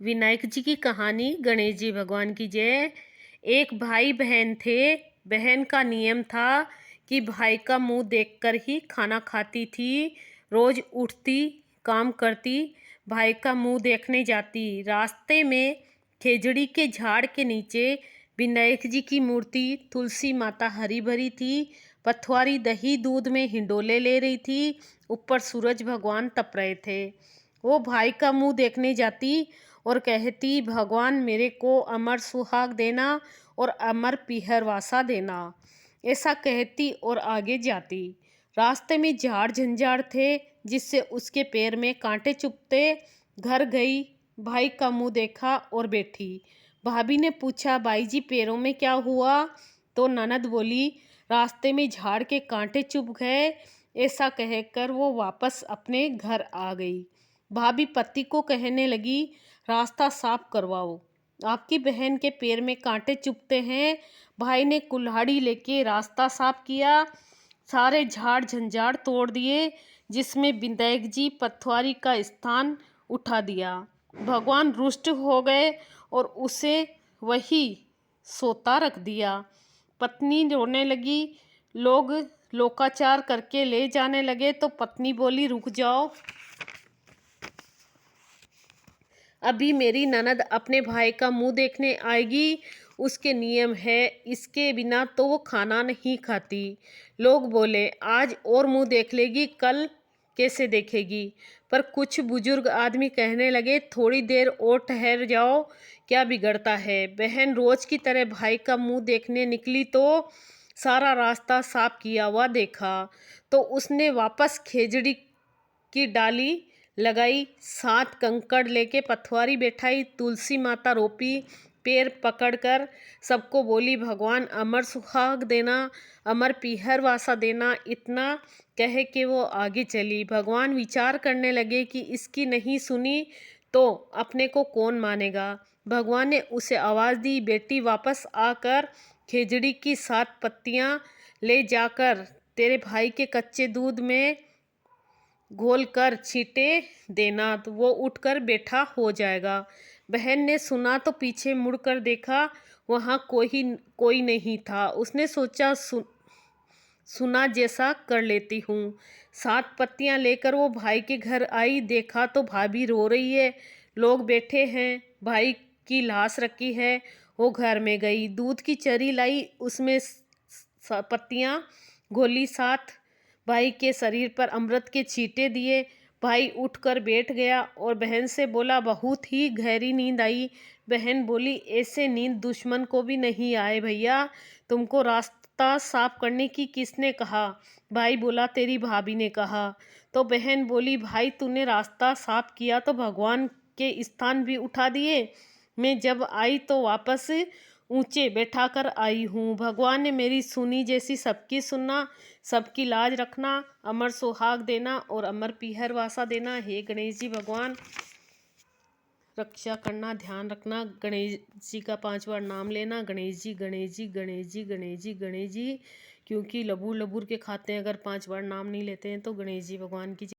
विनायक जी की कहानी। गणेश जी भगवान की जय। एक भाई बहन थे। बहन का नियम था कि भाई का मुंह देखकर ही खाना खाती थी। रोज उठती, काम करती, भाई का मुंह देखने जाती। रास्ते में खेजड़ी के झाड़ के नीचे विनायक जी की मूर्ति, तुलसी माता हरी भरी थी। पथवारी दही दूध में हिंडोले ले रही थी। ऊपर सूरज भगवान तप रहे थे। वो भाई का मुंह देखने जाती और कहती, भगवान मेरे को अमर सुहाग देना और अमर पीहरवासा देना। ऐसा कहती और आगे जाती। रास्ते में झाड़ झंझाड़ थे जिससे उसके पैर में कांटे चुभते। घर गई, भाई का मुंह देखा और बैठी। भाभी ने पूछा, भाई जी पैरों में क्या हुआ? तो ननद बोली, रास्ते में झाड़ के कांटे चुभ गए। ऐसा कहकर वो वापस अपने घर आ गई। भाभी पति को कहने लगी, रास्ता साफ करवाओ, आपकी बहन के पैर में कांटे चुभते हैं। भाई ने कुल्हाड़ी लेके रास्ता साफ किया, सारे झाड़ झंझाड़ तोड़ दिए, जिसमें विनायक जी पथवारी का स्थान उठा दिया। भगवान रुष्ट हो गए और उसे वही सोता रख दिया। पत्नी रोने लगी, लोग लोकाचार करके ले जाने लगे तो पत्नी बोली, रुक जाओ, अभी मेरी ननद अपने भाई का मुंह देखने आएगी। उसके नियम है, इसके बिना तो वो खाना नहीं खाती। लोग बोले, आज और मुंह देख लेगी, कल कैसे देखेगी? पर कुछ बुजुर्ग आदमी कहने लगे, थोड़ी देर और ठहर जाओ, क्या बिगड़ता है? बहन रोज की तरह भाई का मुंह देखने निकली तो सारा रास्ता साफ किया हुआ देखा। तो उसने वापस खेजड़ी की डाली लगाई, 7 कंकड़ लेके पथवारी बैठाई, तुलसी माता रोपी, पैर पकड़कर सबको बोली, भगवान अमर सुहाग देना, अमर पीहरवासा देना। इतना कह के वो आगे चली। भगवान विचार करने लगे कि इसकी नहीं सुनी तो अपने को कौन मानेगा। भगवान ने उसे आवाज़ दी, बेटी वापस आकर खेजड़ी की 7 पत्तियां ले जाकर तेरे भाई के कच्चे दूध में घोल कर छींटे देना, तो वो उठकर बैठा हो जाएगा। बहन ने सुना तो पीछे मुड़कर देखा, वहाँ कोई नहीं था। उसने सोचा, सुना जैसा कर लेती हूँ। 7 पत्तियाँ लेकर वो भाई के घर आई। देखा तो भाभी रो रही है, लोग बैठे हैं, भाई की लाश रखी है। वो घर में गई, दूध की चरी लाई, उसमें पत्तियाँ घोली, 7 भाई के शरीर पर अमृत के छींटे दिए। भाई उठकर बैठ गया और बहन से बोला, बहुत ही गहरी नींद आई। बहन बोली, ऐसे नींद दुश्मन को भी नहीं आए भैया, तुमको रास्ता साफ करने की किसने कहा? भाई बोला, तेरी भाभी ने कहा। तो बहन बोली, भाई तूने रास्ता साफ किया तो भगवान के स्थान भी उठा दिए। मैं जब आई तो वापस ऊंचे बैठाकर आई हूँ। भगवान ने मेरी सुनी जैसी सबकी सुनना, सबकी लाज रखना, अमर सुहाग देना और अमर पीहरवासा देना। हे गणेश जी भगवान, रक्षा करना, ध्यान रखना। गणेश जी का 5 बार नाम लेना, गणेश जी गणेश जी गणेश जी गणेश जी गणेश जी, क्योंकि लबूर लबूर के खाते हैं, अगर 5 बार नाम नहीं लेते हैं तो। गणेश जी भगवान की